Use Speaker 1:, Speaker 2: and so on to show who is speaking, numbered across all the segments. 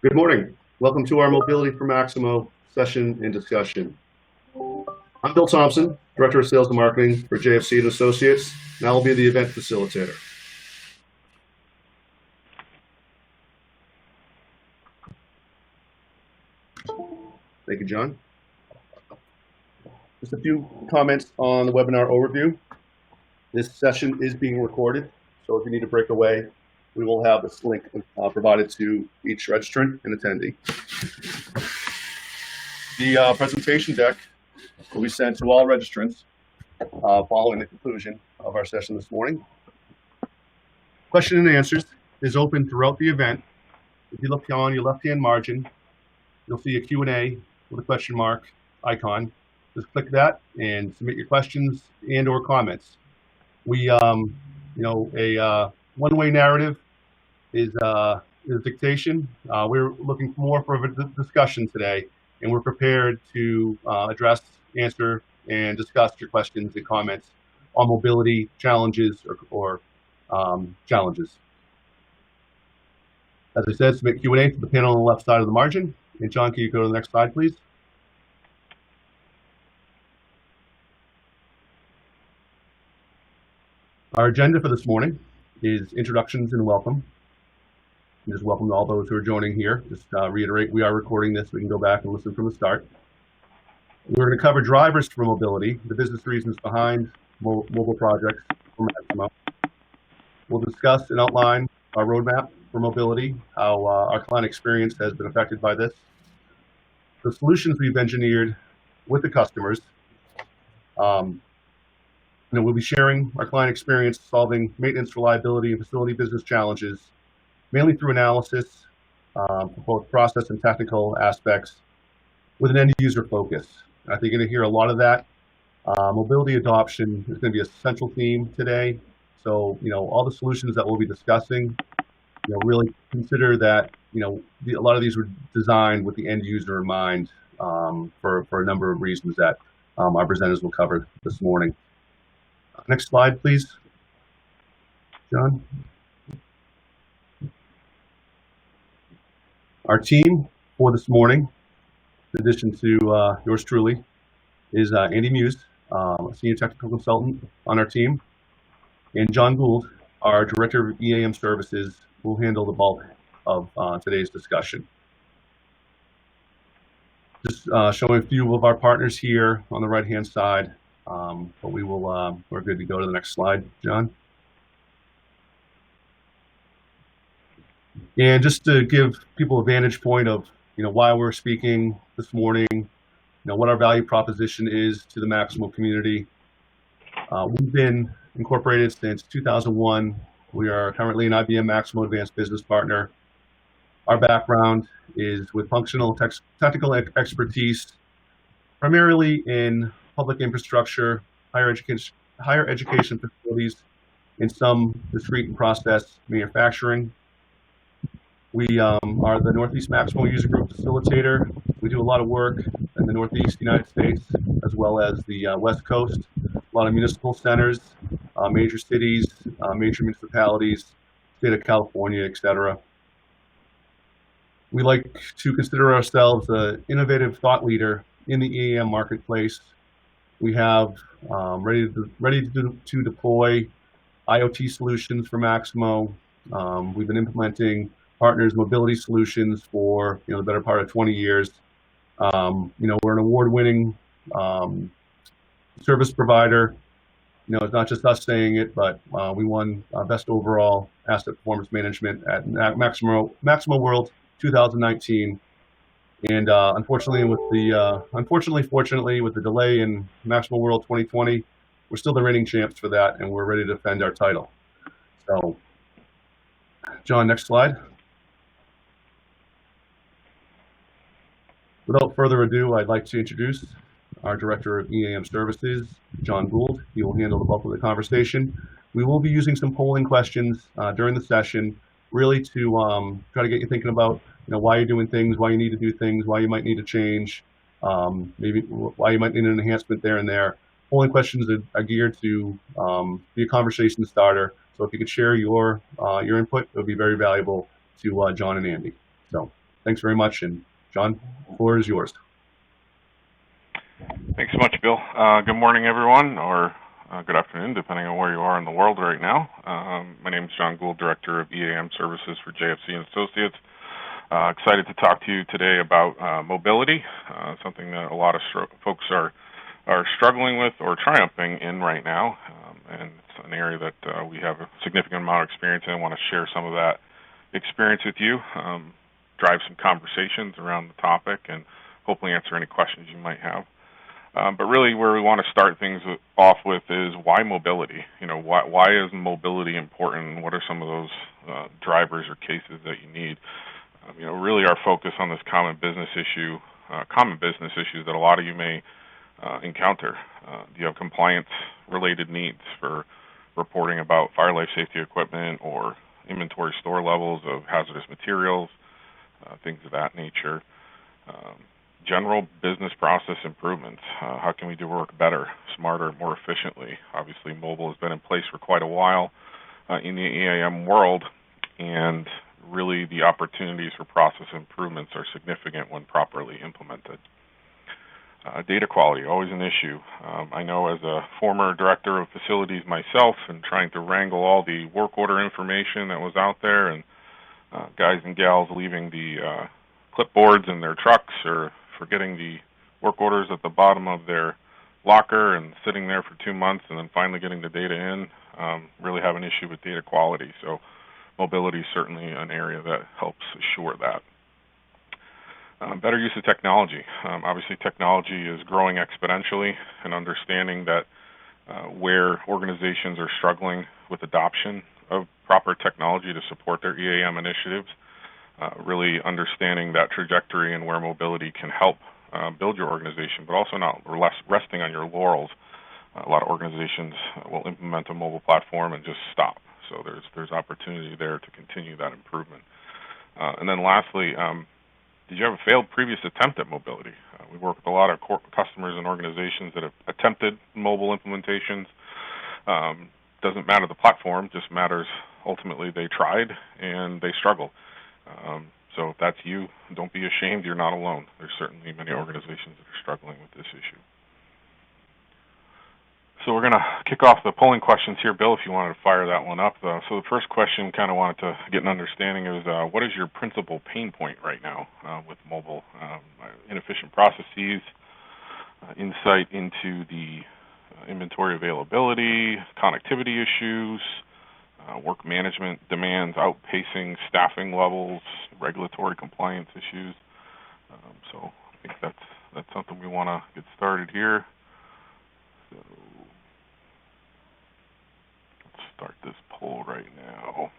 Speaker 1: Good morning. Welcome to our Mobility for Maximo session and discussion. I'm Bill Thompson, Director of Sales and Marketing for JFC Associates, and I will be the event facilitator. Thank you, John. Just a few comments on the webinar overview. This session is being recorded, so if you need to break away, we will have this link provided to each registrant and attendee. The presentation deck will be sent to all registrants following the conclusion of our session this morning. Question and answers is open throughout the event. If you look on your left-hand margin, you'll see a Q&A with a question mark icon. Just click that and submit your questions and or comments. We, a one-way narrative is dictation. We're looking more for a discussion today, and we're prepared to address, answer, and discuss your questions and comments on mobility challenges or challenges. As I said, submit Q&A to the panel on the left side of the margin. And John, can you go to the next slide, please? Our agenda for this morning is introductions and welcome. And just welcome to all those who are joining here. Just reiterate, we are recording this. We can go back and listen from the start. We're going to cover drivers for mobility, the business reasons behind mobile projects for Maximo. We'll discuss and outline our roadmap for mobility, how our client experience has been affected by this, the solutions we've engineered with the customers. We'll be sharing our client experience solving maintenance, reliability, and facility business challenges, mainly through analysis, both process and technical aspects, with an end-user focus. I think you're going to hear a lot of that. Mobility adoption is going to be a central theme today. So, all the solutions that we'll be discussing, really consider that, a lot of these were designed with the end user in mind for a number of reasons that our presenters will cover this morning. Next slide, please, John. Our team for this morning, in addition to yours truly, is Andy Meuse, a senior technical consultant on our team, and John Gould, our Director of EAM Services, will handle the bulk of today's discussion. Just showing a few of our partners here on the right-hand side, but we're good to go to the next slide, John. And just to give people a vantage point of, why we're speaking this morning, what our value proposition is to the Maximo community. We've been incorporated since 2001. We are currently an IBM Maximo Advanced Business Partner. Our background is with functional technical expertise, primarily in public infrastructure, higher education facilities, and some discrete and process manufacturing. We are the Northeast Maximo User Group Facilitator. We do a lot of work in the Northeast United States, as well as the West Coast, a lot of municipal centers, major cities, major municipalities, state of California, etc. We like to consider ourselves an innovative thought leader in the EAM marketplace. We have ready to deploy IoT solutions for Maximo. We've been implementing partners mobility solutions for the better part of 20 years. We're an award-winning service provider. It's not just us saying it, but we won Best Overall Asset Performance Management at Maximo World 2019. And fortunately, with the delay in Maximo World 2020, we're still the reigning champs for that, and we're ready to defend our title. So, John, next slide. Without further ado, I'd like to introduce our Director of EAM Services, John Gould. He will handle the bulk of the conversation. We will be using some polling questions during the session, really to try to get you thinking about why you're doing things, why you need to do things, why you might need to change, maybe why you might need an enhancement there and there. Polling questions are geared to be a conversation starter. So if you could share your input, it would be very valuable to John and Andy. So Thanks very much. And John, the floor is yours.
Speaker 2: Thanks so much, Bill. Good morning, everyone, or good afternoon, depending on where you are in the world right now. My name is John Gould, Director of EAM Services for JFC Associates. Excited to talk to you today about mobility, something that a lot of folks are struggling with or triumphing in right now. And it's an area that we have a significant amount of experience in. I want to share some of that experience with you, drive some conversations around the topic, and hopefully answer any questions you might have. But really where we want to start things off with is why mobility? Why is mobility important? What are some of those drivers or cases that you need? Really our focus on this common business issues that a lot of you may encounter. Do you have compliance-related needs for reporting about fire life safety equipment or inventory store levels of hazardous materials, things of that nature? General business process improvements. How can we do work better, smarter, more efficiently? Obviously, mobile has been in place for quite a while in the EAM world, and really the opportunities for process improvements are significant when properly implemented. Data quality, always an issue. I know as a former director of facilities myself and trying to wrangle all the work order information that was out there, and guys and gals leaving the clipboards in their trucks or forgetting the work orders at the bottom of their locker and sitting there for 2 months and then finally getting the data in, really have an issue with data quality. So mobility is certainly an area that helps assure that. Better use of technology. Obviously technology is growing exponentially, and understanding that where organizations are struggling with adoption of proper technology to support their EAM initiatives, really understanding that trajectory and where mobility can help build your organization, but also not resting on your laurels. A lot of organizations will implement a mobile platform and just stop. So there's opportunity there to continue that improvement. And then lastly, did you have a failed previous attempt at mobility? We work with a lot of customers and organizations that have attempted mobile implementations. Doesn't matter the platform, just matters ultimately they tried and they struggled. So if that's you, don't be ashamed, you're not alone. There's certainly many organizations that are struggling with this issue. So we're going to kick off the polling questions here. Bill, if you wanted to fire that one up. So the first question, kind of wanted to get an understanding is, what is your principal pain point right now with mobile? Inefficient processes, insight into the inventory availability, connectivity issues, work management demands outpacing staffing levels, regulatory compliance issues. So I think that's something we want to get started here. So let's start this poll right now.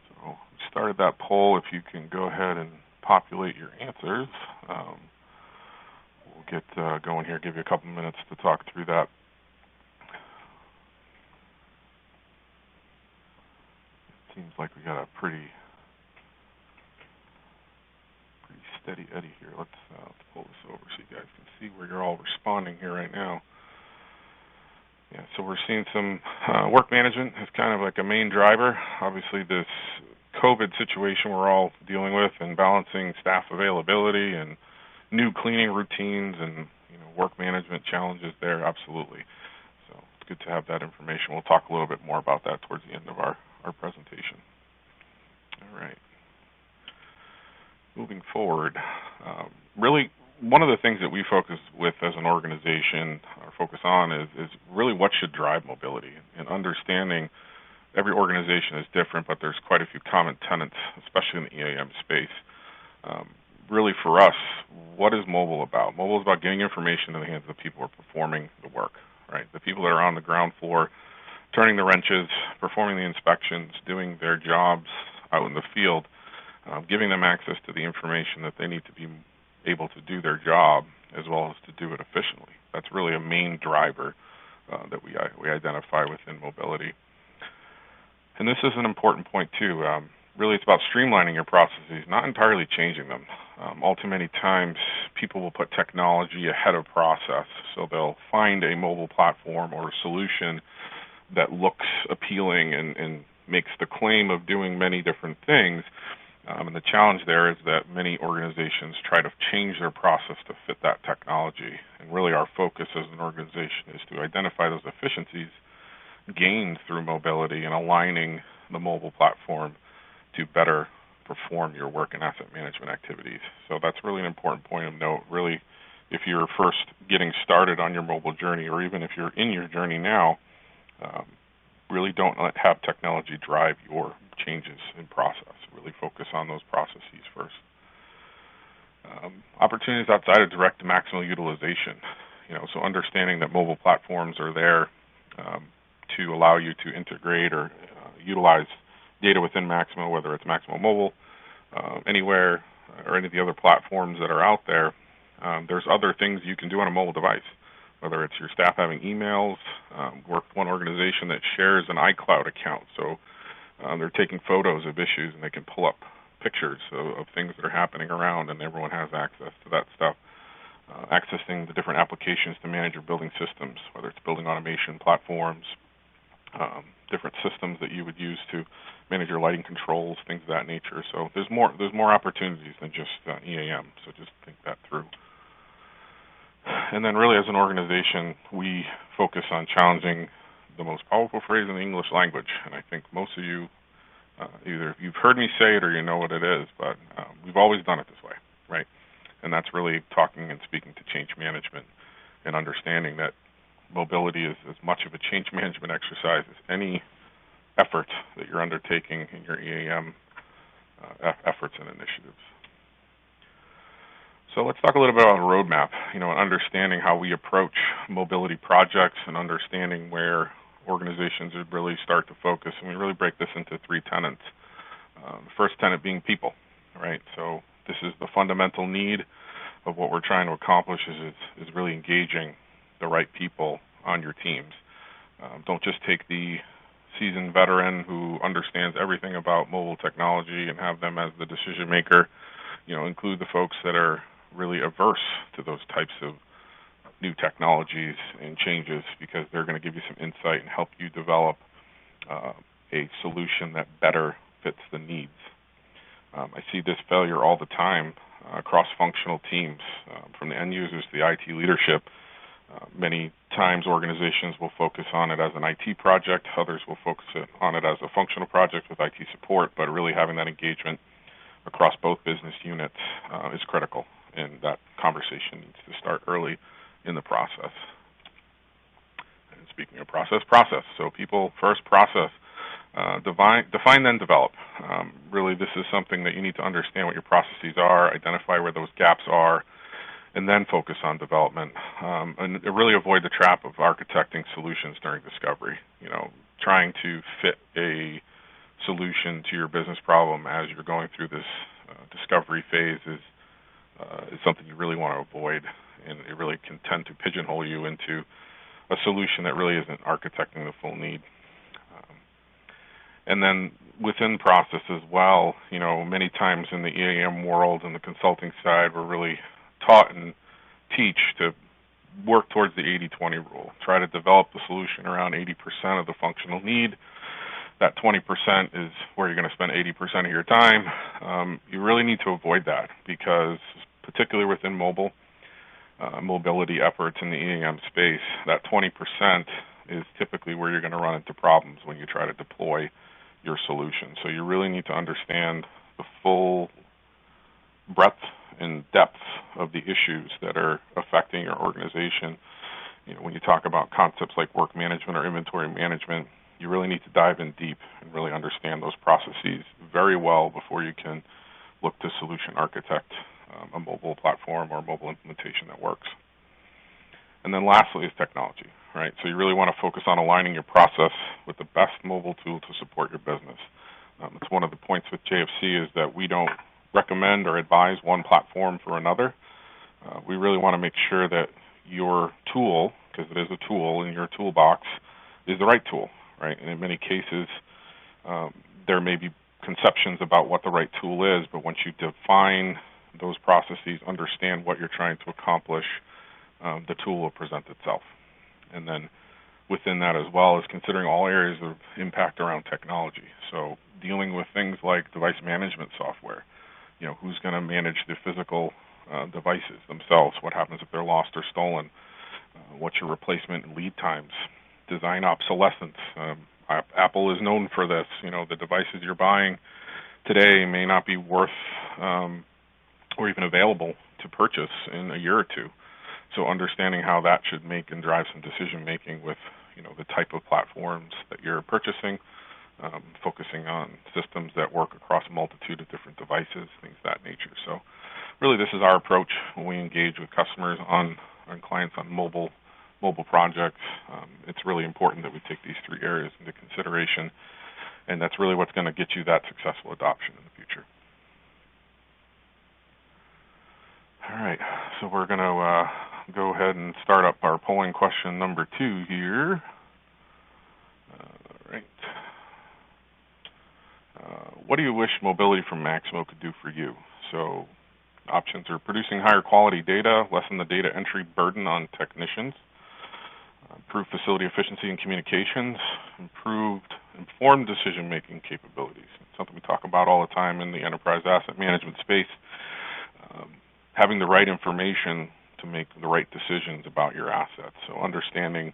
Speaker 2: So we started that poll. If you can go ahead and populate your answers, we'll get going here. Give you a couple minutes to talk through that. Seems like we got a pretty steady eddy here. Let's pull this over so you guys can see where you're all responding here right now. Yeah, so we're seeing some work management as kind of like a main driver. Obviously, this COVID situation we're all dealing with, and balancing staff availability and new cleaning routines and work management challenges there. Absolutely. So it's good to have that information. We'll talk a little bit more about that towards the end of our presentation. All right. Moving forward, really one of the things that we focus with as an organization, or focus on, is really what should drive mobility, and understanding every organization is different, but there's quite a few common tenets, especially in the EAM space. Really for us, what is mobile about? Mobile is about getting information in the hands of the people who are performing the work, right? The people that are on the ground floor, turning the wrenches, performing the inspections, doing their jobs out in the field, giving them access to the information that they need to be able to do their job as well as to do it efficiently. That's really a main driver that we identify within mobility. And this is an important point too. Really it's about streamlining your processes, not entirely changing them. All too many times people will put technology ahead of process, so they'll find a mobile platform or a solution that looks appealing and makes the claim of doing many different things, And the challenge there is that many organizations try to change their process to fit that technology. And really our focus as an organization is to identify those efficiencies gained through mobility and aligning the mobile platform to better perform your work and asset management activities. So that's really an important point of note. Really, if you're first getting started on your mobile journey, or even if you're in your journey now, really don't have technology drive your changes in process. Really focus on those processes first. Opportunities outside of direct to Maximo utilization. So understanding that mobile platforms are there to allow you to integrate or utilize data within Maximo, whether it's Maximo Mobile, Anywhere, or any of the other platforms that are out there. There's other things you can do on a mobile device, whether it's your staff having emails. Work with one organization that shares an iCloud account, so they're taking photos of issues and they can pull up pictures of things that are happening around, and everyone has access to that stuff. Accessing the different applications to manage your building systems, whether it's building automation platforms, different systems that you would use to manage your lighting controls, things of that nature. So there's more opportunities than just EAM. So just think that through. And then really as an organization, we focus on challenging the most powerful phrase in the English language. And I think most of you, either you've heard me say it or you know what it is, but we've always done it this way, right? And that's really talking and speaking to change management and understanding that mobility is as much of a change management exercise as any effort that you're undertaking in your EAM efforts and initiatives. So let's talk a little bit about a roadmap, and understanding how we approach mobility projects and understanding where organizations would really start to focus. And we really break this into three tenets. The first tenet being people, right? So this is the fundamental need of what we're trying to accomplish is really engaging the right people on your teams. Don't just take the seasoned veteran who understands everything about mobile technology and have them as the decision maker. Include the folks that are really averse to those types of new technologies and changes, because they're going to give you some insight and help you develop a solution that better fits the needs. I see this failure all the time across functional teams, from the end users to the IT leadership. Many times organizations will focus on it as an IT project, others will focus on it as a functional project with IT support, but really having that engagement across both business units is critical, and that conversation needs to start early in the process. And speaking of process. So people first, process. Define then develop. Really, this is something that you need to understand what your processes are, identify where those gaps are, and then focus on development. And really avoid the trap of architecting solutions during discovery. Trying to fit a solution to your business problem as you're going through this discovery phase is something you really want to avoid, and it really can tend to pigeonhole you into a solution that really isn't architecting the full need. And then within process as well, many times in the EAM world and the consulting side, we're really taught and teach to work towards the 80-20 rule. Try to develop the solution around 80% of the functional need. That 20% is where you're going to spend 80% of your time. You really need to avoid that, because particularly within mobility efforts in the EAM space, that 20% is typically where you're going to run into problems when you try to deploy your solution. So you really need to understand the full breadth and depth of the issues that are affecting your organization. When you talk about concepts like work management or inventory management, you really need to dive in deep and really understand those processes very well before you can look to solution architect a mobile platform or a mobile implementation that works. And then lastly is technology, right? So you really want to focus on aligning your process with the best mobile tool to support your business. It's one of the points with JFC is that we don't recommend or advise one platform for another. We really want to make sure that your tool, because it is a tool in your toolbox, is the right tool, right? And in many cases, there may be conceptions about what the right tool is, but once you define those processes, understand what you're trying to accomplish, the tool will present itself. And then within that as well is considering all areas of impact around technology. So dealing with things like device management software. Who's going to manage the physical devices themselves? What happens if they're lost or stolen? What's your replacement and lead times? Design obsolescence. Apple is known for this. The devices you're buying today may not be worth or even available to purchase in a year or two. So understanding how that should make and drive some decision making with the type of platforms that you're purchasing, focusing on systems that work across a multitude of different devices, things of that nature. So really this is our approach when we engage with customers on clients on mobile projects. It's really important that we take these three areas into consideration, and that's really what's going to get you that successful adoption in the future. All right, so we're going to go ahead and start up our polling question number 2 here. All right. What do you wish mobility from Maximo could do for you? So options are producing higher quality data, lessen the data entry burden on technicians, improve facility efficiency and communications, informed decision-making capabilities. It's something we talk about all the time in the enterprise asset management space. Having the right information to make the right decisions about your assets. So understanding,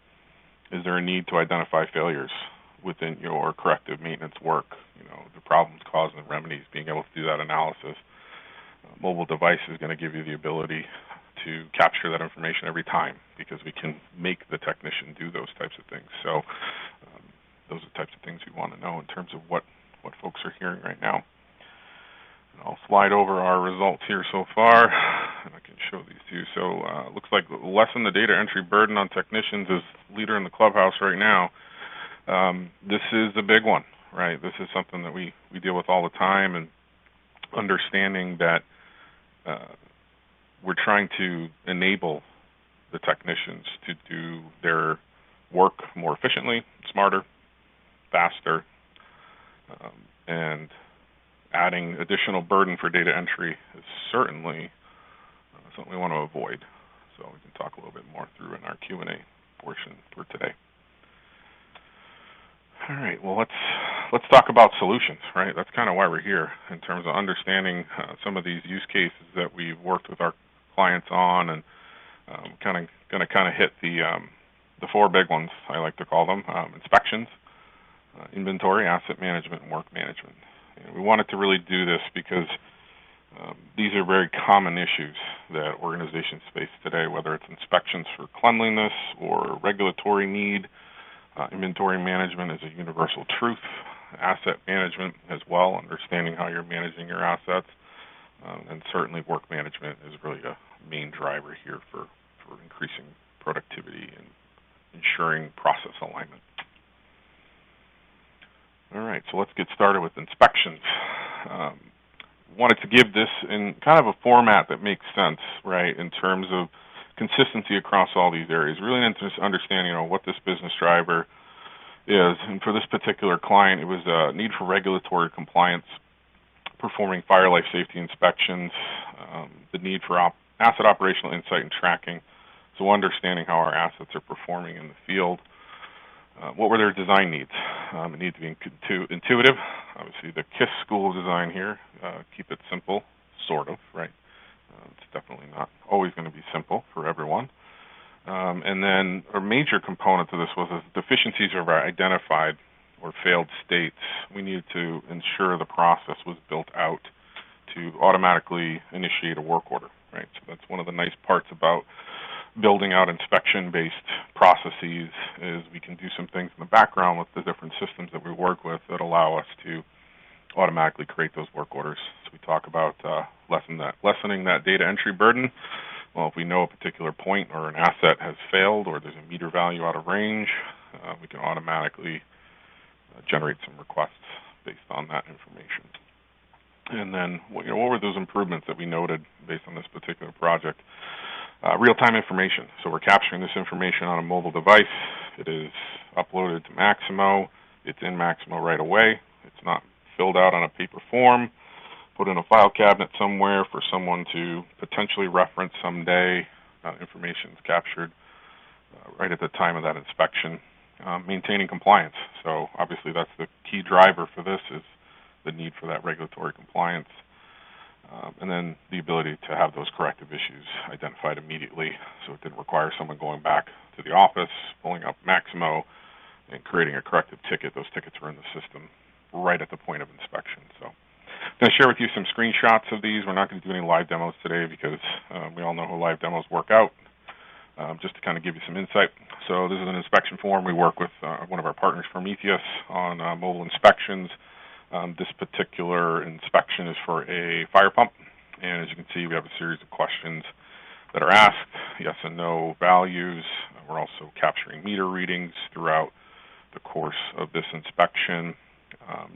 Speaker 2: is there a need to identify failures within your corrective maintenance work? The problems, causes, and remedies, being able to do that analysis. Mobile device is going to give you the ability to capture that information every time, because we can make the technician do those types of things. So those are the types of things we want to know in terms of what folks are hearing right now. And I'll slide over our results here so far, and I can show these to you. So it looks like lessen the data entry burden on technicians is leader in the clubhouse right now. This is a big one, right? This is something that we deal with all the time, and understanding that we're trying to enable the technicians to do their work more efficiently, smarter, faster, and adding additional burden for data entry is certainly something we want to avoid. So we can talk a little bit more through in our Q&A portion for today. All right, well, let's talk about solutions, right? That's kind of why we're here, in terms of understanding some of these use cases that we've worked with our clients on, and going to hit the 4 big ones, I like to call them: inspections, inventory, asset management, and work management. We wanted to really do this because these are very common issues that organizations face today, whether it's inspections for cleanliness or regulatory need. Inventory management is a universal truth. Asset management as well, understanding how you're managing your assets. And certainly work management is really a main driver here for increasing productivity and ensuring process alignment. All right, so let's get started with inspections. Wanted to give this in kind of a format that makes sense, right, in terms of consistency across all these areas. Really understanding, what this business driver is. And for this particular client, it was a need for regulatory compliance, performing fire life safety inspections, the need for asset operational insight and tracking, so understanding how our assets are performing in the field. What were their design needs? It needs to be intuitive. Obviously, the KISS school of design here. Keep it simple, sort of, right? It's definitely not always going to be simple for everyone. And then a major component to this was as deficiencies are identified or failed states, we needed to ensure the process was built out to automatically initiate a work order, right? So that's one of the nice parts about building out inspection-based processes, is we can do some things in the background with the different systems that we work with that allow us to automatically create those work orders. So we talk about lessening that data entry burden. Well, if we know a particular point or an asset has failed or there's a meter value out of range, we can automatically generate some requests based on that information. And then, what were those improvements that we noted based on this particular project? Real-time information. So we're capturing this information on a mobile device. It is uploaded to Maximo. It's in Maximo right away. It's not filled out on a paper form, put in a file cabinet somewhere for someone to potentially reference someday. Information is captured right at the time of that inspection. Maintaining compliance. So obviously that's the key driver for this, is the need for that regulatory compliance, and then the ability to have those corrective issues identified immediately, so it didn't require someone going back to the office, pulling up Maximo, and creating a corrective ticket. Those tickets were in the system right at the point of inspection. So I'm going to share with you some screenshots of these. We're not going to do any live demos today because we all know how live demos work out. Just to kind of give you some insight. So this is an inspection form. We work with one of our partners from Prometheus on mobile inspections. This particular inspection is for a fire pump, and as you can see, we have a series of questions that are asked, yes and no values. We're also capturing meter readings throughout the course of this inspection,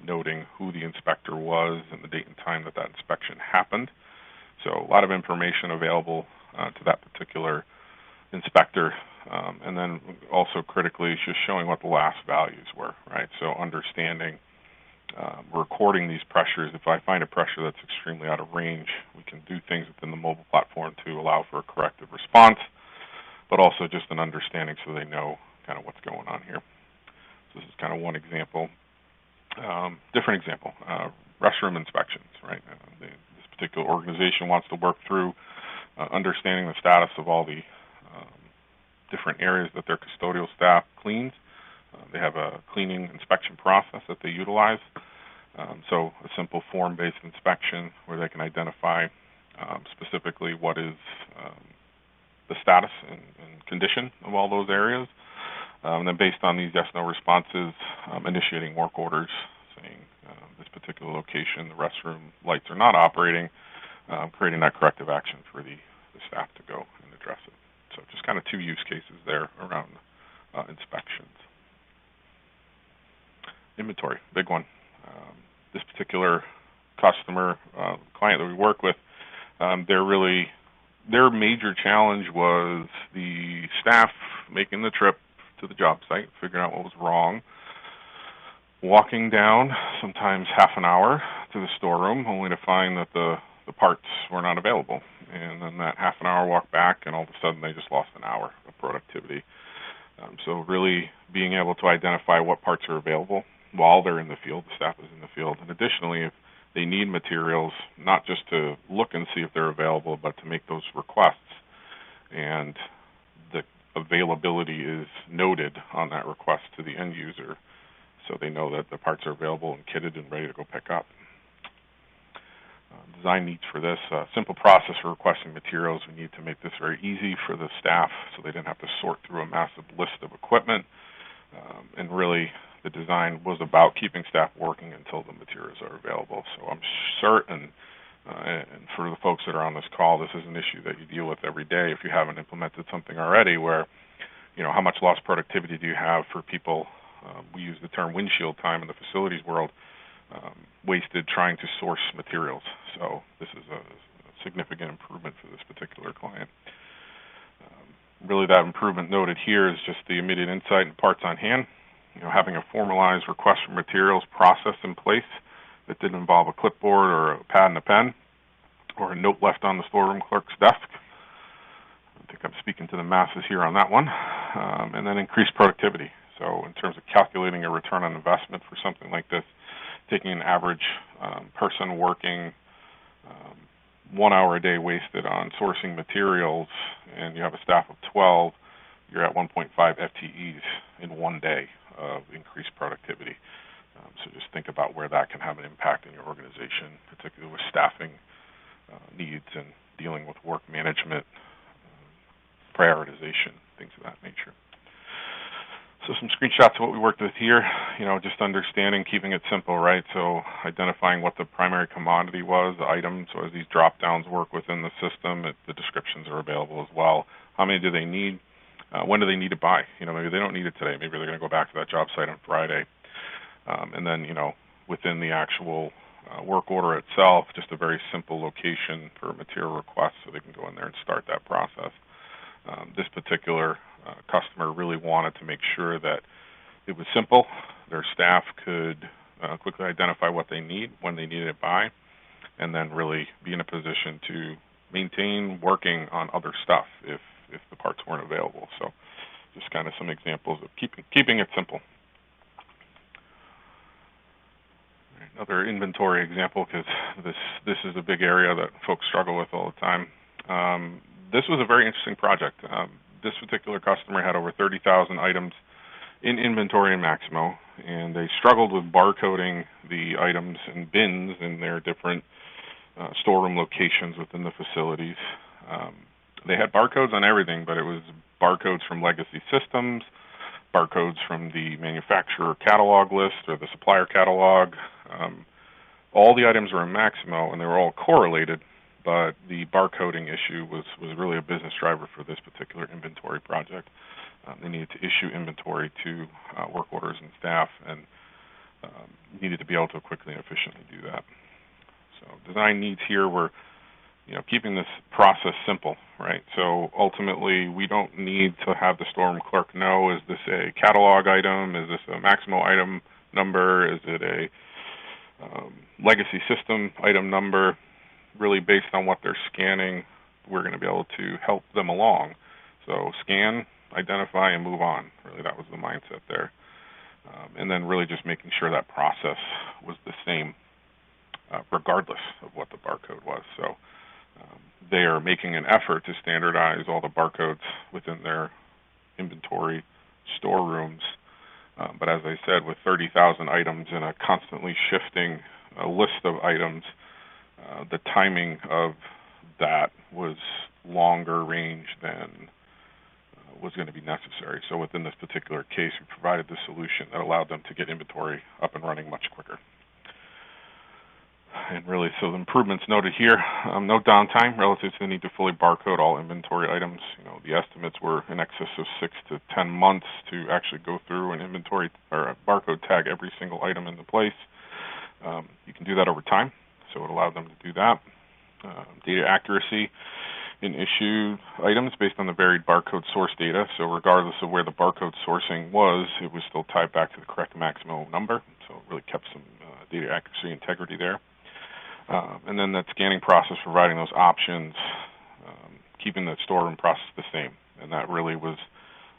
Speaker 2: noting who the inspector was and the date and time that that inspection happened. So a lot of information available to that particular inspector, and then also critically just showing what the last values were, right? So understanding, recording these pressures. If I find a pressure that's extremely out of range, we can do things within the mobile platform to allow for a corrective response, but also just an understanding so they know kind of what's going on here. So this is kind of one example. Different example, restroom inspections, right? This particular organization wants to work through understanding the status of all the different areas that their custodial staff cleans. They have a cleaning inspection process that they utilize. So a simple form-based inspection where they can identify specifically what is the status and condition of all those areas. And then based on these yes-no responses, initiating work orders saying this particular location, the restroom lights are not operating, creating that corrective action for the staff to go and address it. So just kind of two use cases there around inspections. Inventory, big one. This particular customer, client that we work with, their major challenge was the staff making the trip to the job site, figuring out what was wrong, walking down sometimes half an hour to the storeroom, only to find that the parts were not available. And then that half an hour walk back, and all of a sudden they just lost an hour of productivity. So really being able to identify what parts are available while they're in the field, the staff is in the field, and additionally, if they need materials, not just to look and see if they're available, but to make those requests. And the availability is noted on that request to the end user, so they know that the parts are available and kitted and ready to go pick up. Design needs for this, simple process for requesting materials. We need to make this very easy for the staff so they didn't have to sort through a massive list of equipment. And really, the design was about keeping staff working until the materials are available. So I'm certain, and for the folks that are on this call, this is an issue that you deal with every day if you haven't implemented something already, where, you know, how much lost productivity do you have for people? We use the term windshield time in the facilities world. Wasted trying to source materials. So this is a significant improvement for this particular client. Really that improvement noted here is just the immediate insight and parts on hand. You know, having a formalized request for materials process in place that didn't involve a clipboard or a pad and a pen or a note left on the storeroom clerk's desk. I think I'm speaking to the masses here on that one. And then increased productivity. So in terms of calculating a return on investment for something like this, taking an average person working 1 hour a day wasted on sourcing materials, and you have a staff of 12, you're at 1.5 FTEs in 1 day of increased productivity. So just think about where that can have an impact in your organization, particularly with staffing needs and dealing with work management, prioritization, things of that nature. So some screenshots of what we worked with here, you know, just understanding, keeping it simple, right? So identifying what the primary commodity was, the item. So as these drop downs work within the system, the descriptions are available as well. How many do they need? When do they need to buy? You know, maybe they don't need it today. Maybe they're going to go back to that job site on Friday. And then, you know, within the actual work order itself, just a very simple location for material requests so they can go in there and start that process. This particular customer really wanted to make sure that it was simple. Their staff could quickly identify what they need, when they needed it by, and then really be in a position to maintain working on other stuff if the parts weren't available. So just kind of some examples of keeping it simple. another inventory example, because this is a big area that folks struggle with all the time. This was a very interesting project. This particular customer had over 30,000 items in inventory in Maximo, and they struggled with barcoding the items in bins in their different storeroom locations within the facilities. They had barcodes on everything, but it was barcodes from legacy systems, barcodes from the manufacturer catalog list or the supplier catalog. All the items were in Maximo, and they were all correlated, but the barcoding issue was really a business driver for this particular inventory project. They needed to issue inventory to work orders and staff, and needed to be able to quickly and efficiently do that. So design needs here were, keeping this process simple, right? So ultimately, we don't need to have the storeroom clerk know, is this a catalog item? Is this a Maximo item number? Is it a legacy system item number? Really based on what they're scanning, we're going to be able to help them along. So scan, identify, and move on. Really, that was the mindset there. And then really just making sure that process was the same regardless of what the barcode was. So they are making an effort to standardize all the barcodes within their inventory storerooms. But as I said, with 30,000 items and a constantly shifting list of items, the timing of that was longer range than was going to be necessary. So within this particular case, we provided the solution that allowed them to get inventory up and running much quicker. And really, so the improvements noted here, no downtime relative to the need to fully barcode all inventory items. The estimates were in excess of 6 to 10 months to actually go through an inventory or a barcode tag every single item into place. You can do that over time, so it allowed them to do that. Data accuracy in issued items based on the varied barcode source data. So regardless of where the barcode sourcing was, it was still tied back to the correct Maximo number. So it really kept some data accuracy integrity there. And then that scanning process, providing those options, keeping the storeroom process the same. And that really was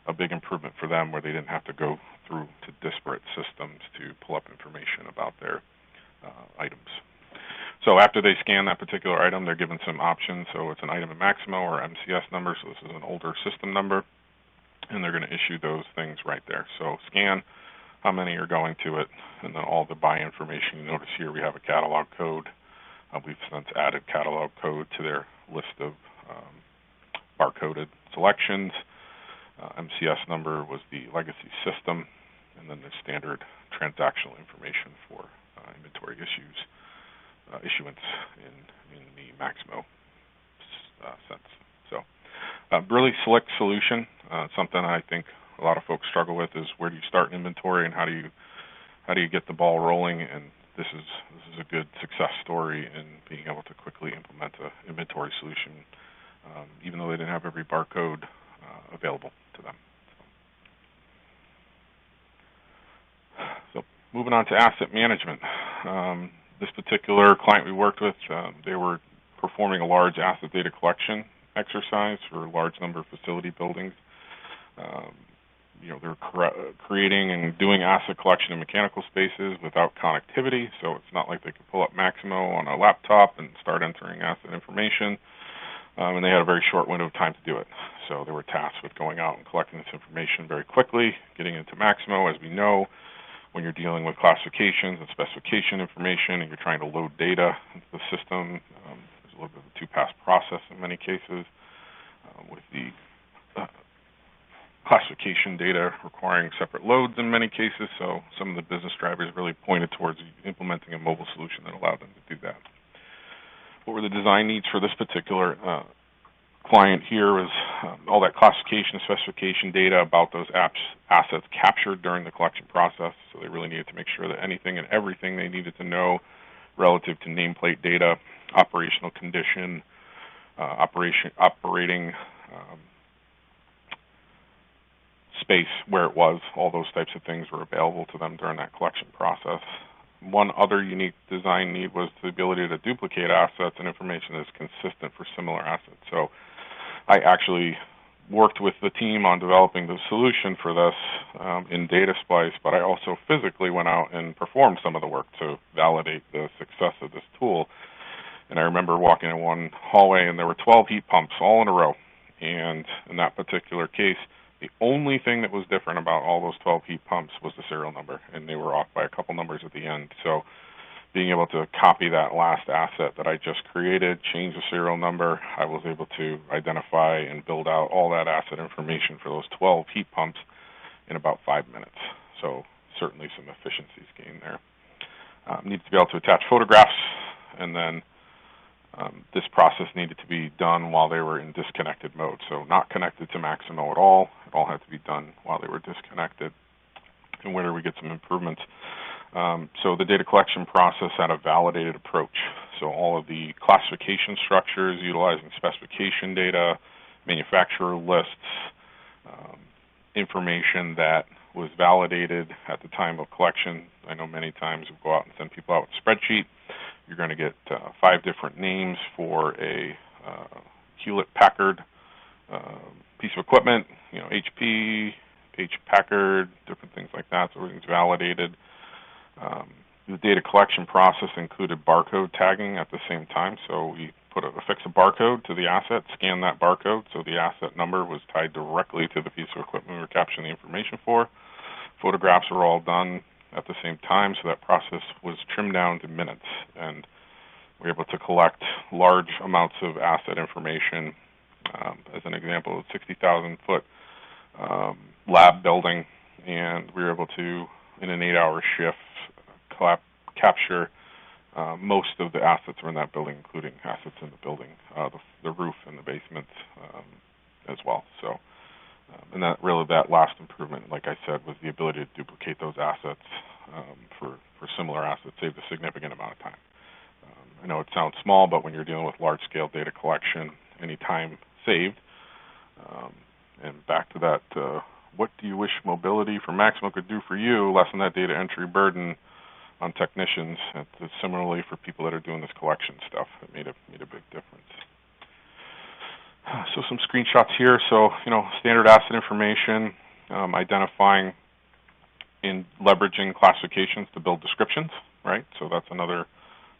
Speaker 2: a big improvement for them, where they didn't have to go through to disparate systems to pull up information about their items. So after they scan that particular item, they're given some options. So it's an item in Maximo or MCS number, so this is an older system number, and they're going to issue those things right there. So scan, how many are going to it, and then all the buy information. You notice here we have a catalog code. We've since added catalog code to their list of barcoded selections. MCS number was the legacy system, and then the standard transactional information for inventory issuance in the Maximo sense. So really slick solution. Something I think a lot of folks struggle with is, where do you start inventory and how do you get the ball rolling? And this is a good success story in being able to quickly implement an inventory solution, even though they didn't have every barcode available to them. So moving on to asset management. This particular client we worked with, they were performing a large asset data collection exercise for a large number of facility buildings. They're creating and doing asset collection in mechanical spaces without connectivity, so it's not like they could pull up Maximo on a laptop and start entering asset information. And they had a very short window of time to do it. So they were tasked with going out and collecting this information very quickly, getting into Maximo. As we know, when you're dealing with classifications and specification information and you're trying to load data into the system, there's a little bit of a two-pass process in many cases, with the classification data requiring separate loads in many cases. So some of the business drivers really pointed towards implementing a mobile solution that allowed them to do that. What were the design needs for this particular client here? Was all that classification, specification data about those assets captured during the collection process. So they really needed to make sure that anything and everything they needed to know relative to nameplate data, operational condition, operating space where it was, all those types of things were available to them during that collection process. One other unique design need was the ability to duplicate assets and information that is consistent for similar assets. So I actually worked with the team on developing the solution for this in Data Splice, but I also physically went out and performed some of the work to validate the success of this tool. And I remember walking in one hallway and there were 12 heat pumps all in a row. And in that particular case, the only thing that was different about all those 12 heat pumps was the serial number, and they were off by a couple numbers at the end. So being able to copy that last asset that I just created, change the serial number, I was able to identify and build out all that asset information for those 12 heat pumps in about 5 minutes. So certainly some efficiencies gained there. Needs to be able to attach photographs, and then this process needed to be done while they were in disconnected mode. So not connected to Maximo at all. It all had to be done while they were disconnected. And where do we get some improvements? So the data collection process had a validated approach. So all of the classification structures utilizing specification data, manufacturer lists, information that was validated at the time of collection. I know many times we'll go out and send people out with a spreadsheet. You're going to get 5 different names for a Hewlett-Packard piece of equipment, HP, H-Packard, different things like that, so everything's validated. The data collection process included barcode tagging at the same time, so we affix a barcode to the asset, scan that barcode, so the asset number was tied directly to the piece of equipment we were capturing the information for. Photographs were all done at the same time, so that process was trimmed down to minutes, and we were able to collect large amounts of asset information. As an example, a 60,000-foot lab building, and we were able to, in an 8-hour shift, capture most of the assets that were in that building, including assets in the building, the roof and the basement as well. So, and that last improvement, like I said, was the ability to duplicate those assets for similar assets, saved a significant amount of time. I know it sounds small, but when you're dealing with large-scale data collection, any time saved. And back to that, what do you wish mobility for Maximo could do for you? Lessen that data entry burden on technicians. It's similarly for people that are doing this collection stuff. It made a big difference. So some screenshots here. So, standard asset information, identifying and leveraging classifications to build descriptions, right? So that's another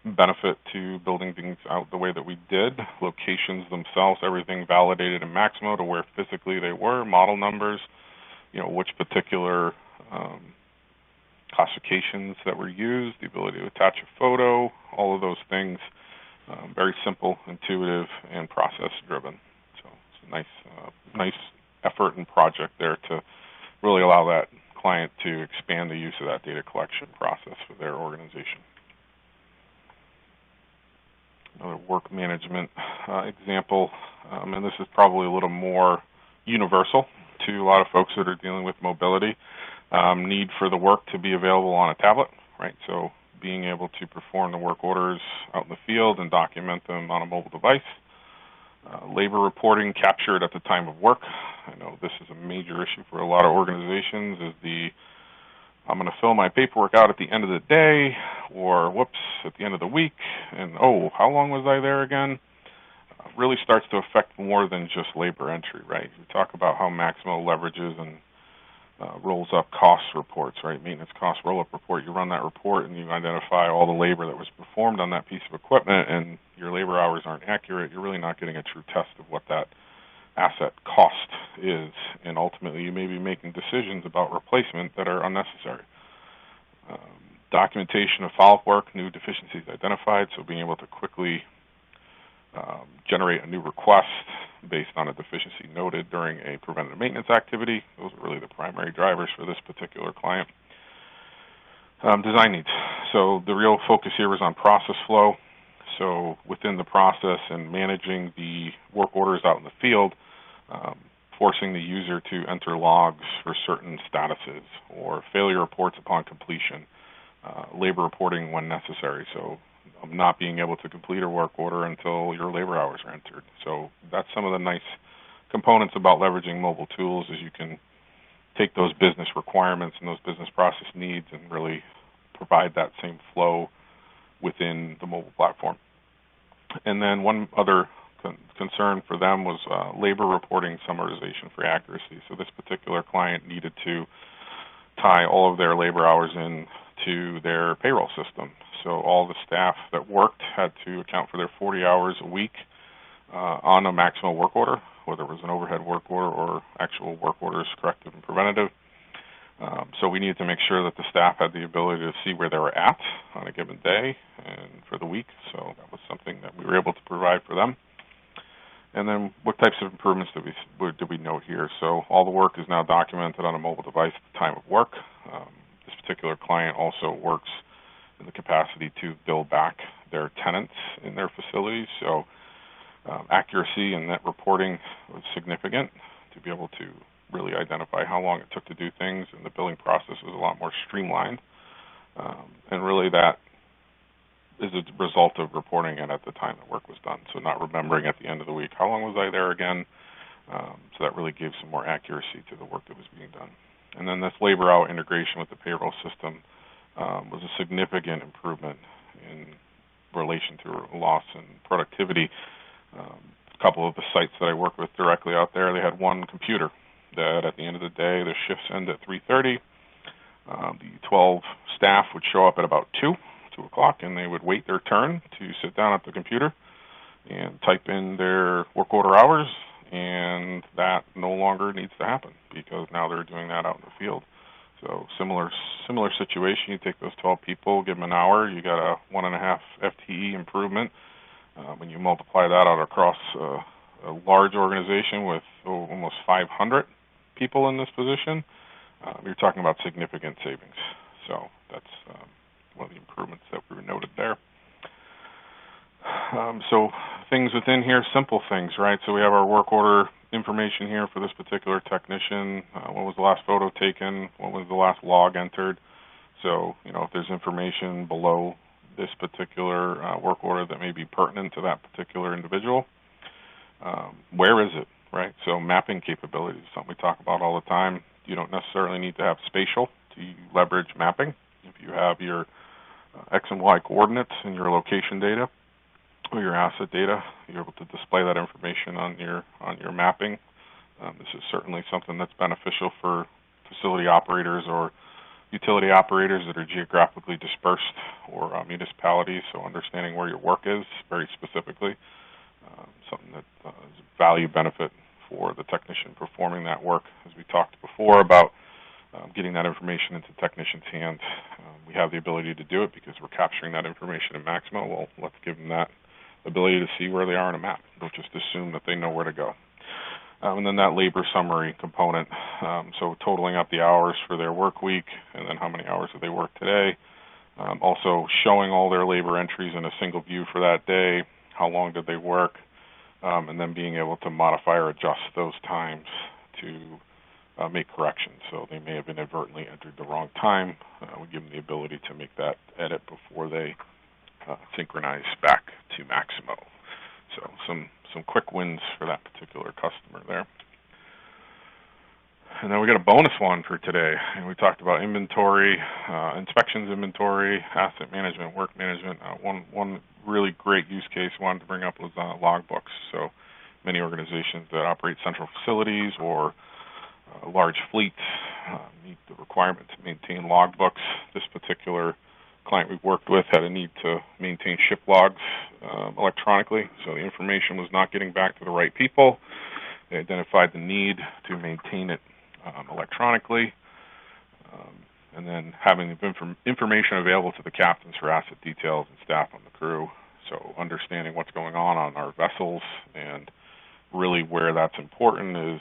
Speaker 2: benefit to building things out the way that we did. Locations themselves, everything validated in Maximo to where physically they were, model numbers, which particular classifications that were used, the ability to attach a photo, all of those things, very simple, intuitive, and process-driven. So it's a nice effort and project there to really allow that client to expand the use of that data collection process for their organization. Another work management example, and this is probably a little more universal to a lot of folks that are dealing with mobility. Need for the work to be available on a tablet, right? So being able to perform the work orders out in the field and document them on a mobile device. Labor reporting captured at the time of work. I know this is a major issue for a lot of organizations, is I'm going to fill my paperwork out at the end of the day, or whoops, at the end of the week, and how long was I there again? Really starts to affect more than just labor entry, right? We talk about how Maximo leverages and rolls up cost reports, right? Maintenance cost roll-up report. You run that report and you identify all the labor that was performed on that piece of equipment, and your labor hours aren't accurate. You're really not getting a true test of what that asset cost is, and ultimately you may be making decisions about replacement that are unnecessary. Documentation of follow-up work, new deficiencies identified, so being able to quickly generate a new request based on a deficiency noted during a preventative maintenance activity. Those are really the primary drivers for this particular client. Design needs. So the real focus here is on process flow. So within the process and managing the work orders out in the field, forcing the user to enter logs for certain statuses or failure reports upon completion, labor reporting when necessary. So not being able to complete a work order until your labor hours are entered. So that's some of the nice components about leveraging mobile tools, is you can take those business requirements and those business process needs and really provide that same flow within the mobile platform. And then one other concern for them was labor reporting summarization for accuracy. So this particular client needed to tie all of their labor hours into their payroll system. So all the staff that worked had to account for their 40 hours a week on a Maximo work order, whether it was an overhead work order or actual work orders, corrective and preventative. So we needed to make sure that the staff had the ability to see where they were at on a given day and for the week. So that was something that we were able to provide for them. And then what types of improvements did we note here? So all the work is now documented on a mobile device at the time of work. This particular client also works in the capacity to bill back their tenants in their facilities. So accuracy and net reporting was significant to be able to really identify how long it took to do things, and the billing process was a lot more streamlined. And really that is a result of reporting it at the time the work was done, so not remembering at the end of the week, how long was I there again? So that really gave some more accuracy to the work that was being done. And then this labor hour integration with the payroll system was a significant improvement in relation to loss and productivity. A couple of the sites that I work with directly out there, they had one computer that at the end of the day, their shifts end at 3:30. The 12 staff would show up at about 2 o'clock, and they would wait their turn to sit down at the computer and type in their work order hours, and that no longer needs to happen because now they're doing that out in the field. So similar situation, you take those 12 people, give them an hour, you got a 1.5 FTE improvement. When you multiply that out across a large organization with almost 500 people in this position, you're talking about significant savings. So that's one of the improvements that we noted there. So things within here, simple things, right? So we have our work order information here for this particular technician. When was the last photo taken? When was the last log entered? So, if there's information below this particular work order that may be pertinent to that particular individual, where is it, right? So mapping capabilities is something we talk about all the time. You don't necessarily need to have spatial to leverage mapping. If you have your X and Y coordinates in your location data or your asset data, you're able to display that information on your mapping. This is certainly something that's beneficial for facility operators or utility operators that are geographically dispersed, or municipalities, so understanding where your work is very specifically, something that is a value benefit for the technician performing that work. As we talked before about getting that information into technicians' hands, we have the ability to do it because we're capturing that information in Maximo. Well, let's give them that ability to see where they are on a map. Don't just assume that they know where to go. And then that labor summary component, so totaling up the hours for their work week, and then how many hours did they work today. Also showing all their labor entries in a single view for that day, how long did they work, and then being able to modify or adjust those times to make corrections. So they may have inadvertently entered the wrong time. We give them the ability to make that edit before they synchronize back to Maximo. So some quick wins for that particular customer there. And then we got a bonus one for today. And we talked about inventory, inspections inventory, asset management, work management. One really great use case I wanted to bring up was logbooks. So many organizations that operate central facilities or large fleets meet the requirement to maintain logbooks. This particular client we've worked with had a need to maintain ship logs electronically, so the information was not getting back to the right people. They identified the need to maintain it electronically, and then having the information available to the captains for asset details and staff on the crew. So understanding what's going on our vessels, and really where that's important is,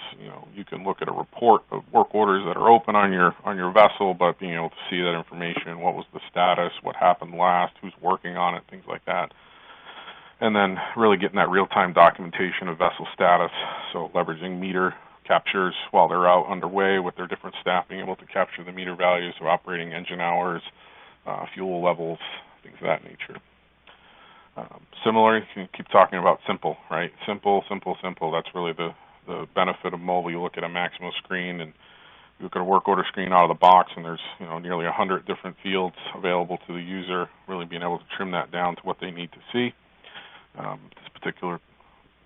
Speaker 2: you can look at a report of work orders that are open on your vessel, but being able to see that information, what was the status, what happened last, who's working on it, things like that. And then really getting that real-time documentation of vessel status, so leveraging meter captures while they're out underway with their different staff, being able to capture the meter values of operating engine hours, fuel levels, things of that nature. Similarly, you can keep talking about simple, right? Simple. That's really the benefit of mobile. You look at a Maximo screen and you look at a work order screen out of the box, and there's nearly 100 different fields available to the user. Really being able to trim that down to what they need to see. This particular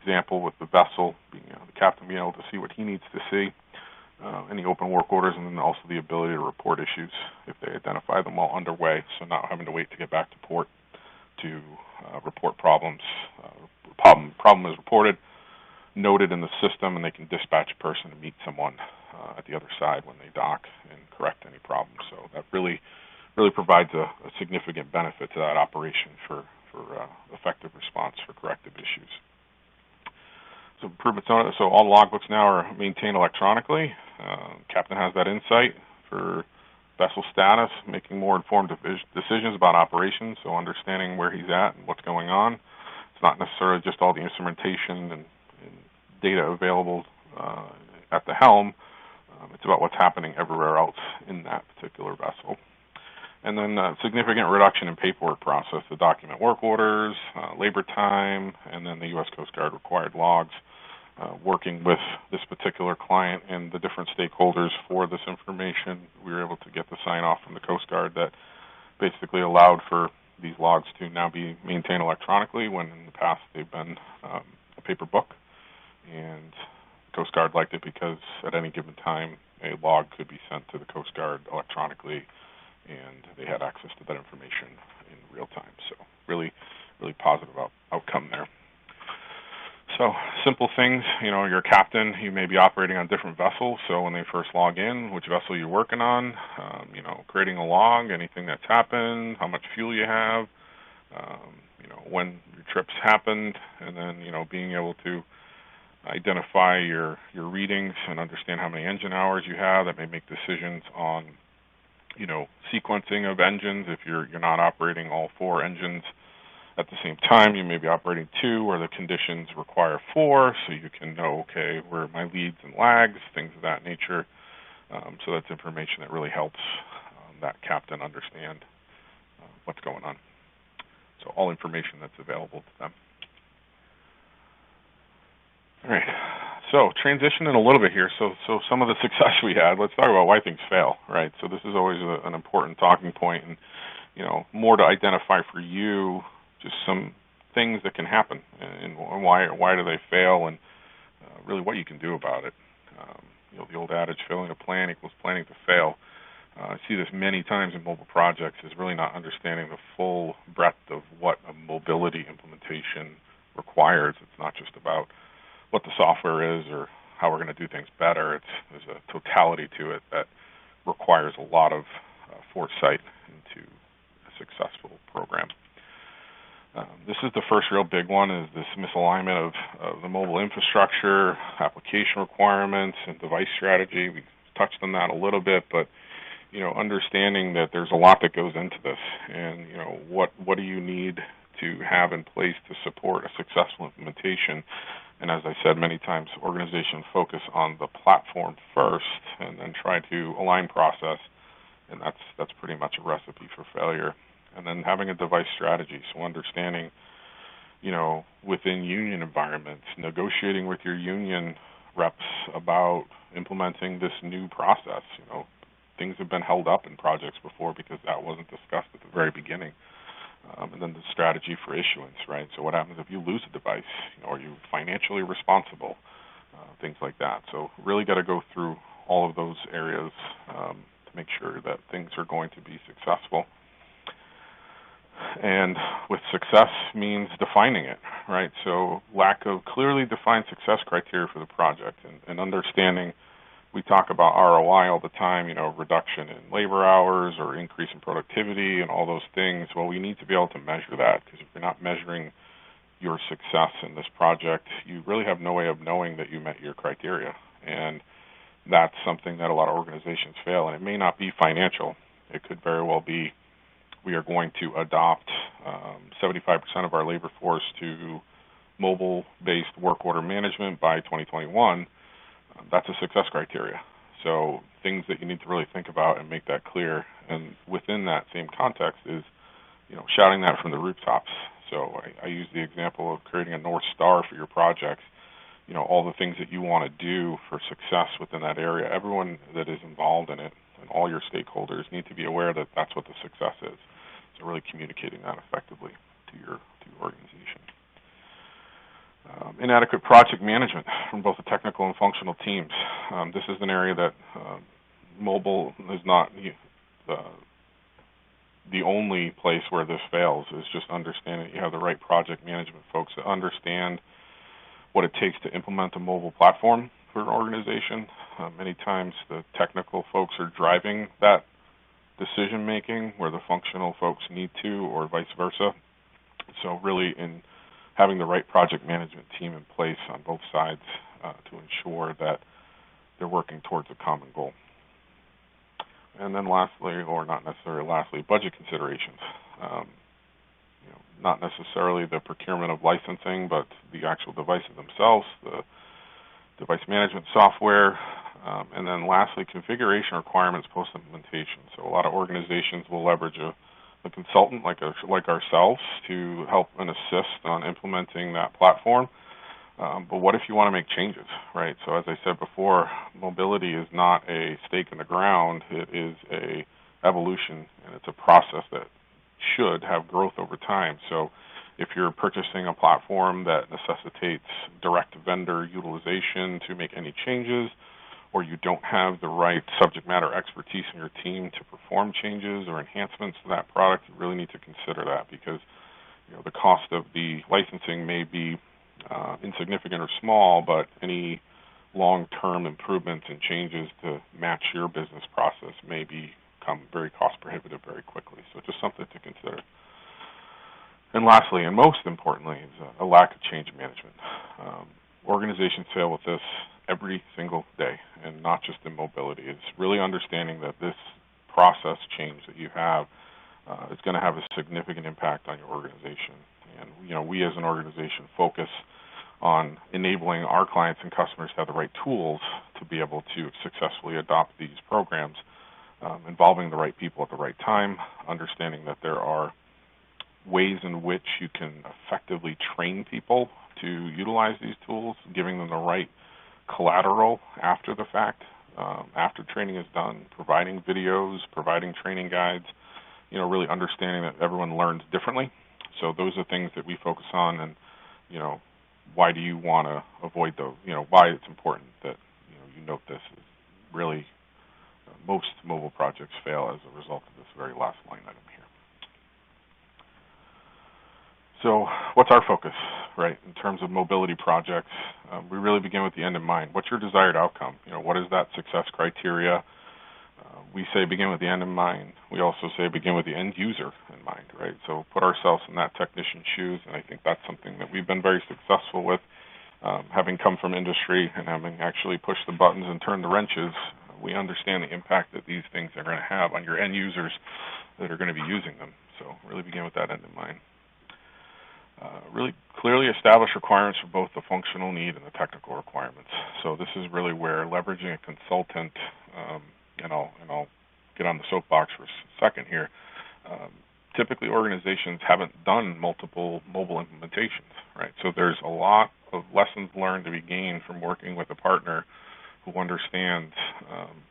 Speaker 2: example with the vessel, being, the captain being able to see what he needs to see, any open work orders, and then also the ability to report issues if they identify them while underway, so not having to wait to get back to port to report problems. Problem is reported, noted in the system, and they can dispatch a person to meet someone at the other side when they dock and correct any problems. So that really provides a significant benefit to that operation for effective response for corrective issues. So improvements on it. So all logbooks now are maintained electronically. Captain has that insight for vessel status, making more informed decisions about operations, so understanding where he's at and what's going on. It's not necessarily just all the instrumentation and data available at the helm. It's about what's happening everywhere else in that particular vessel. And then significant reduction in paperwork process to document work orders, labor time, and then the U.S. Coast Guard required logs. Working with this particular client and the different stakeholders for this information, we were able to get the sign-off from the Coast Guard that basically allowed for these logs to now be maintained electronically when in the past they've been a paper book. And Coast Guard liked it because at any given time a log could be sent to the Coast Guard electronically, and they had access to that information in real time. So really positive outcome there. So simple things, you're a captain, you may be operating on different vessels, so when they first log in, which vessel you're working on, creating a log, anything that's happened, how much fuel you have, when your trips happened, and then, being able to identify your readings and understand how many engine hours you have. That may make decisions on, sequencing of engines. If you're not operating all 4 engines at the same time, you may be operating 2 where the conditions require 4, so you can know, okay, where are my leads and lags, things of that nature. So that's information that really helps that captain understand what's going on. So all information that's available to them. All right, so transitioning a little bit here. So some of the success we had, let's talk about why things fail, right? So this is always an important talking point, and, more to identify for you just some things that can happen and why do they fail, and really what you can do about it. The old adage, failing to plan equals planning to fail. I see this many times in mobile projects, is really not understanding the full breadth of what a mobility implementation requires. It's not just about what the software is or how we're going to do things better. There's a totality to it that requires a lot of foresight into a successful program. This is the first real big one, is this misalignment of the mobile infrastructure, application requirements, and device strategy. We touched on that a little bit, but understanding that there's a lot that goes into this, and what do you need to have in place to support a successful implementation. And as I said many times, organizations focus on the platform first and then try to align process, and that's pretty much a recipe for failure. And then having a device strategy, so understanding, within union environments, negotiating with your union reps about implementing this new process. Things have been held up in projects before because that wasn't discussed at the very beginning. And then the strategy for issuance, right? So what happens if you lose a device? Are you financially responsible? Things like that. So really got to go through all of those areas to make sure that things are going to be successful. And with success means defining it, right? So lack of clearly defined success criteria for the project, and understanding. We talk about ROI all the time, reduction in labor hours or increase in productivity and all those things. Well, we need to be able to measure that, because if you're not measuring your success in this project, you really have no way of knowing that you met your criteria. And that's something that a lot of organizations fail. And it may not be financial. It could very well be we are going to adopt 75% of our labor force to mobile-based work order management by 2021. That's a success criteria. So things that you need to really think about and make that clear. And within that same context is, shouting that from the rooftops. So I use the example of creating a North Star for your projects. All the things that you want to do for success within that area. Everyone that is involved in it and all your stakeholders need to be aware that that's what the success is. So really communicating that effectively to your organization. Inadequate project management from both the technical and functional teams. This is an area that mobile is not the only place where this fails, is just understanding that you have the right project management folks that understand what it takes to implement a mobile platform for an organization. Many times the technical folks are driving that decision making where the functional folks need to, or vice versa. So really in having the right project management team in place on both sides to ensure that they're working towards a common goal. And then lastly, or not necessarily lastly, budget considerations. Not necessarily the procurement of licensing, but the actual devices themselves, the device management software, and then lastly, configuration requirements post-implementation. So a lot of organizations will leverage a consultant like ourselves to help and assist on implementing that platform. But what if you want to make changes, right? So as I said before, mobility is not a stake in the ground. It is a evolution, and it's a process that should have growth over time. So if you're purchasing a platform that necessitates direct vendor utilization to make any changes, or you don't have the right subject matter expertise in your team to perform changes or enhancements to that product, you really need to consider that, because the cost of the licensing may be insignificant or small, but any long-term improvements and changes to match your business process may become very cost prohibitive very quickly. So just something to consider. And lastly, and most importantly, is a lack of change management. Organizations fail with this every single day, and not just in mobility. It's really understanding that this process change that you have is going to have a significant impact on your organization. And we as an organization focus on enabling our clients and customers to have the right tools to be able to successfully adopt these programs, involving the right people at the right time, understanding that there are ways in which you can effectively train people to utilize these tools, giving them the right collateral after the fact, after training is done, providing videos, providing training guides, really understanding that everyone learns differently. So those are things that we focus on, and why do you want to avoid those? Why it's important that you note this is really most mobile projects fail as a result of this very last line item here. So what's our focus, right? In terms of mobility projects, we really begin with the end in mind. What's your desired outcome? What is that success criteria? We say begin with the end in mind. We also say begin with the end user in mind, right? So put ourselves in that technician's shoes, and I think that's something that we've been very successful with. Having come from industry and having actually pushed the buttons and turned the wrenches, we understand the impact that these things are going to have on your end users that are going to be using them. So really begin with that end in mind. Really clearly establish requirements for both the functional need and the technical requirements. So this is really where leveraging a consultant, and I'll get on the soapbox for a second here. Typically, organizations haven't done multiple mobile implementations, right? So there's a lot of lessons learned to be gained from working with a partner who understands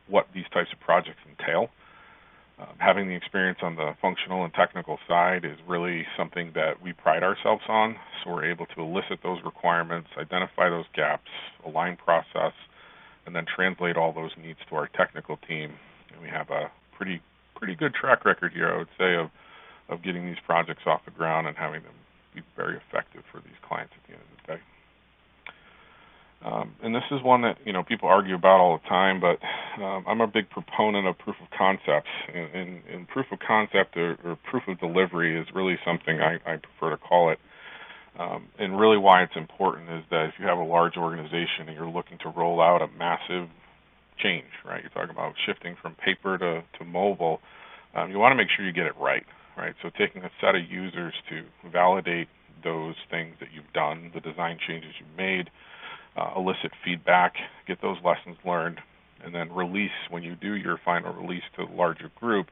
Speaker 2: what these types of projects entail. Having the experience on the functional and technical side is really something that we pride ourselves on. So we're able to elicit those requirements, identify those gaps, align process, and then translate all those needs to our technical team. And we have a pretty good track record here, I would say, of getting these projects off the ground and having them be very effective for these clients at the end of the day. And this is one that people argue about all the time, but I'm a big proponent of proof of concepts. And proof of concept or proof of delivery is really something I prefer to call it. And really why it's important is that if you have a large organization and you're looking to roll out a massive change, right? You're talking about shifting from paper to mobile. You want to make sure you get it right? So taking a set of users to validate those things that you've done, the design changes you've made, elicit feedback, get those lessons learned, and then release. When you do your final release to the larger group,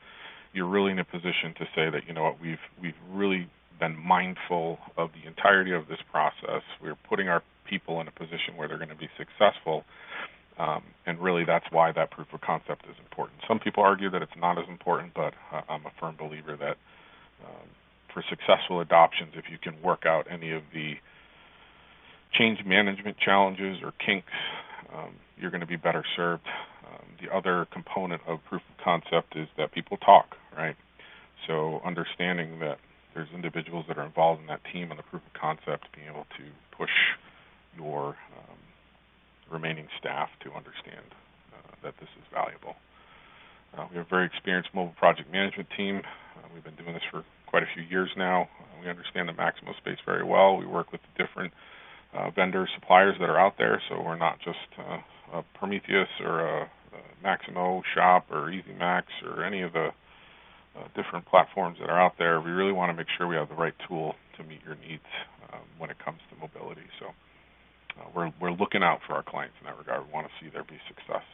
Speaker 2: you're really in a position to say that, we've really been mindful of the entirety of this process. We're putting our people in a position where they're going to be successful, and really that's why that proof of concept is important. Some people argue that it's not as important, but I'm a firm believer that for successful adoptions, if you can work out any of the change management challenges or kinks, you're going to be better served. The other component of proof of concept is that people talk, right? So understanding that there's individuals that are involved in that team on the proof of concept, being able to push your remaining staff to understand that this is valuable. We have a very experienced mobile project management team. We've been doing this for quite a few years now. We understand the Maximo space very well. We work with the different vendor suppliers that are out there, so we're not just a Prometheus or a Maximo shop or EasyMax or any of the different platforms that are out there. We really want to make sure we have the right tool to meet your needs when it comes to mobility. So we're looking out for our clients in that regard. We want to see there be success.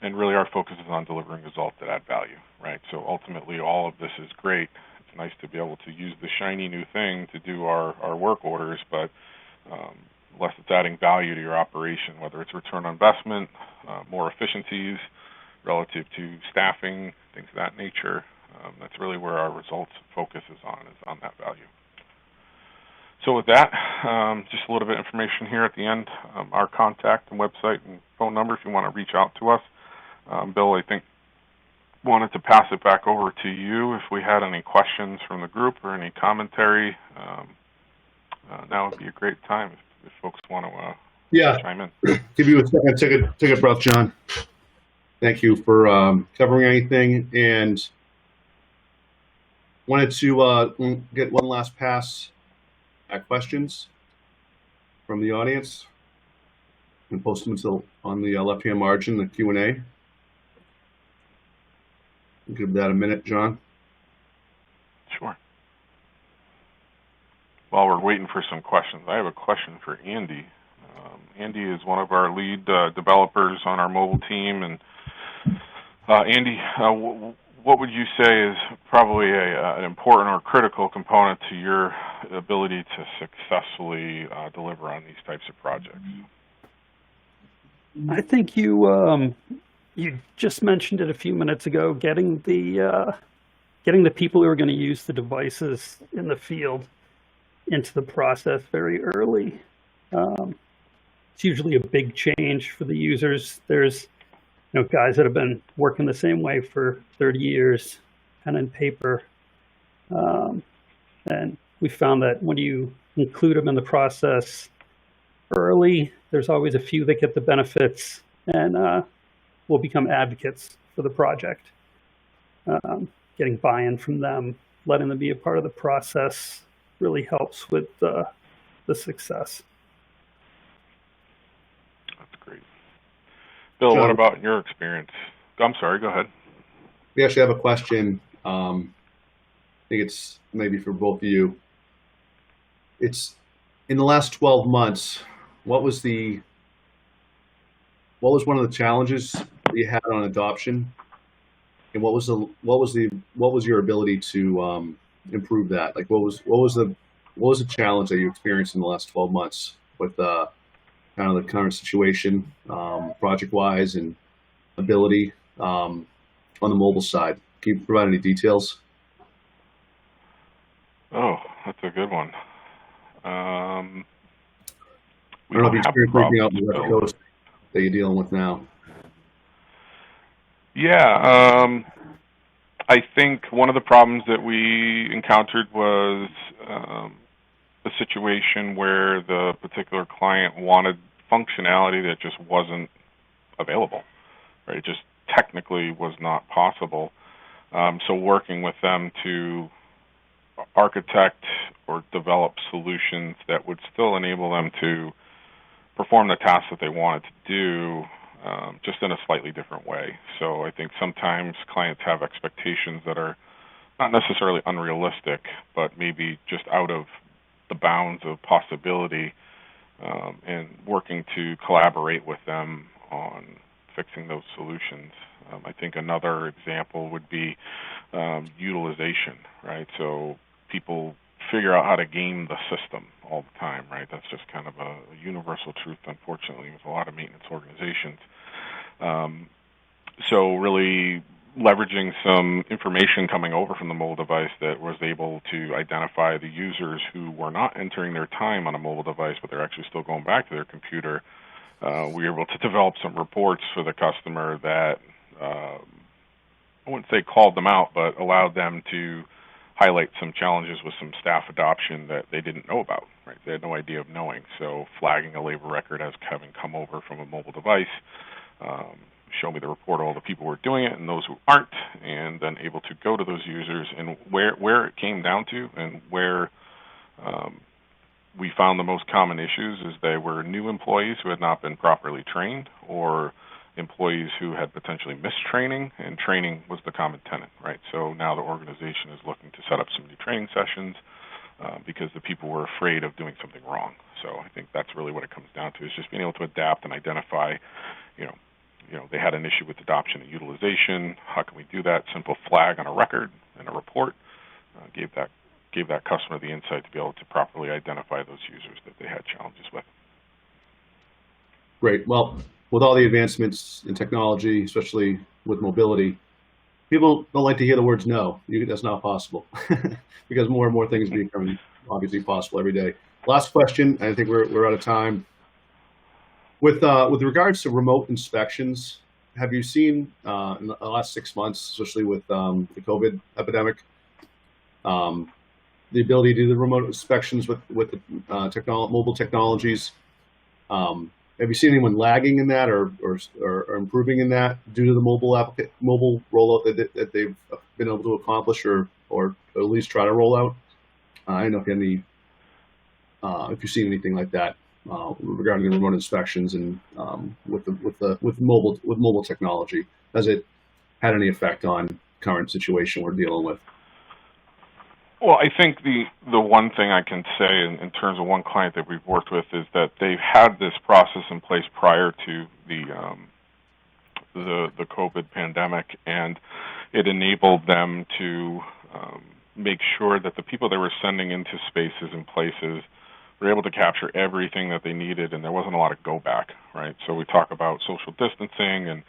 Speaker 2: And really our focus is on delivering results that add value, right? So ultimately all of this is great. It's nice to be able to use the shiny new thing to do our work orders, but unless it's adding value to your operation, whether it's return on investment, more efficiencies relative to staffing, things of that nature, that's really where our results focus is on that value. So with that, just a little bit of information here at the end, our contact and website and phone number if you want to reach out to us. Bill, I think, wanted to pass it back over to you if we had any questions from the group or any commentary. Now would be a great time if folks want to chime in.
Speaker 1: Give you a second. Take a breath, John. Thank you for covering anything, and wanted to get one last pass at questions from the audience and post them on the left-hand margin, the Q&A. Give that a minute, John.
Speaker 2: Sure. While we're waiting for some questions, I have a question for Andy. Andy is one of our lead developers on our mobile team. And Andy, what would you say is probably an important or critical component to your ability to successfully deliver on these types of projects?
Speaker 3: I think you just mentioned it a few minutes ago, getting the people who are going to use the devices in the field into the process very early. It's usually a big change for the users. There's guys that have been working the same way for 30 years, pen and paper. And we found that when you include them in the process early, there's always a few that get the benefits and will become advocates for the project. Getting buy-in from them, letting them be a part of the process really helps with the success.
Speaker 2: That's great. Bill, John, what about your experience? I'm sorry, go ahead.
Speaker 1: We actually have a question. I think it's maybe for both of you. It's in the last 12 months, what was one of the challenges that you had on adoption, and what was your ability to improve that? Like, what was the challenge that you experienced in the last 12 months with kind of the current situation, project-wise and ability on the mobile side? Can you provide any details?
Speaker 2: Oh, that's a good one.
Speaker 1: I don't know if you experienced anything out in the West Coast that you're dealing with now.
Speaker 2: Yeah, I think one of the problems that we encountered was a situation where the particular client wanted functionality that just wasn't available, right? It just technically was not possible. So working with them to architect or develop solutions that would still enable them to perform the tasks that they wanted to do, just in a slightly different way. So I think sometimes clients have expectations that are not necessarily unrealistic, but maybe just out of the bounds of possibility, and working to collaborate with them on fixing those solutions. I think another example would be utilization, right? So people figure out how to game the system all the time, right? That's just kind of a universal truth, unfortunately, with a lot of maintenance organizations. So really leveraging some information coming over from the mobile device that was able to identify the users who were not entering their time on a mobile device, but they're actually still going back to their computer. We were able to develop some reports for the customer that I wouldn't say called them out, but allowed them to highlight some challenges with some staff adoption that they didn't know about. Right? They had no idea of knowing. So flagging a labor record as having come over from a mobile device, show me the report of all the people who are doing it and those who aren't, and then able to go to those users and where it came down to and where we found the most common issues is they were new employees who had not been properly trained, or employees who had potentially missed training, and training was the common tenet, right? So now the organization is looking to set up some new training sessions because the people were afraid of doing something wrong. So I think that's really what it comes down to, is just being able to adapt and identify, you know, they had an issue with adoption and utilization. How can we do that? Simple flag on a record and a report gave that customer the insight to be able to properly identify those users that they had challenges with.
Speaker 1: Great. Well, with all the advancements in technology, especially with mobility, people don't like to hear the words no. That's not possible because more and more things are becoming obviously possible every day. Last question. I think we're out of time. With regards to remote inspections, have you seen in the last 6 months, especially with the COVID epidemic, the ability to do the remote inspections with the mobile technologies? Have you seen anyone lagging in that or improving in that due to the mobile rollout that they've been able to accomplish or at least try to roll out? I don't know if you've seen anything like that regarding the remote inspections and with mobile technology. Has it had any effect on current situation we're dealing with?
Speaker 2: Well, I think the one thing I can say in terms of one client that we've worked with is that they've had this process in place prior to the COVID pandemic, and it enabled them to make sure that the people they were sending into spaces and places were able to capture everything that they needed, and there wasn't a lot of go back, right? So we talk about social distancing and,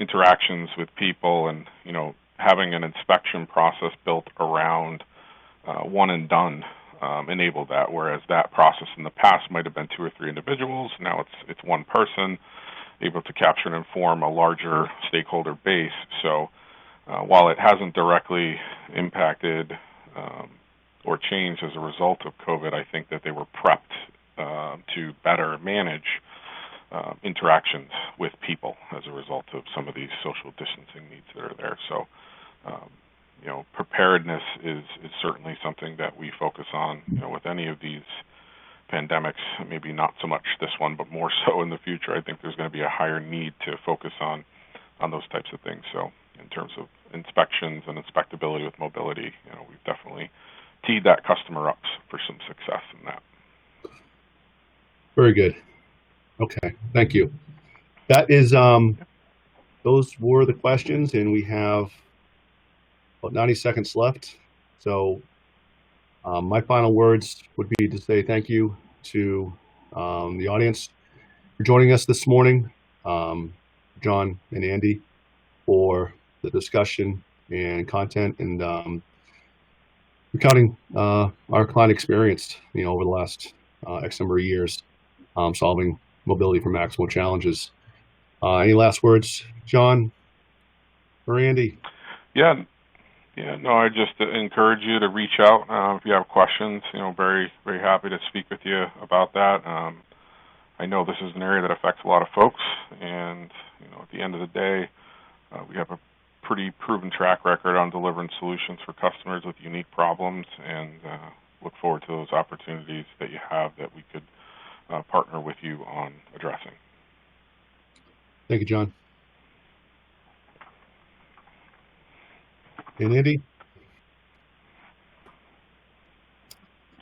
Speaker 2: interactions with people and, having an inspection process built around one and done enabled that, whereas that process in the past might have been 2 or 3 individuals. Now it's one person able to capture and inform a larger stakeholder base. So while it hasn't directly impacted or changed as a result of COVID, I think that they were prepped to better manage interactions with people as a result of some of these social distancing needs that are there. So preparedness is certainly something that we focus on, with any of these pandemics, maybe not so much this one, but more so in the future. I think there's going to be a higher need to focus on those types of things. So in terms of inspections and inspectability with mobility, we've definitely teed that customer up for some success in that.
Speaker 1: Very good. Okay, thank you. That is, those were the questions, and we have about 90 seconds left. So my final words would be to say thank you to the audience for joining us this morning, John and Andy, for the discussion and content and recounting our client experience, over the last X number of years, solving mobility for Maximo challenges. Any last words, John or Andy?
Speaker 2: Yeah, no, I just encourage you to reach out if you have questions. Very, very happy to speak with you about that. I know this is an area that affects a lot of folks, and at the end of the day, we have a pretty proven track record on delivering solutions for customers with unique problems, and look forward to those opportunities that you have that we could partner with you on addressing.
Speaker 1: Thank you, John. And Andy?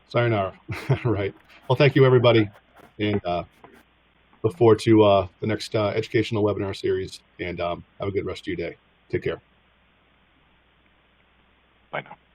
Speaker 1: Sayonara. Right. Well, thank you, everybody. And look forward to the next educational webinar series. And have a good rest of your day. Take care.
Speaker 2: Bye now.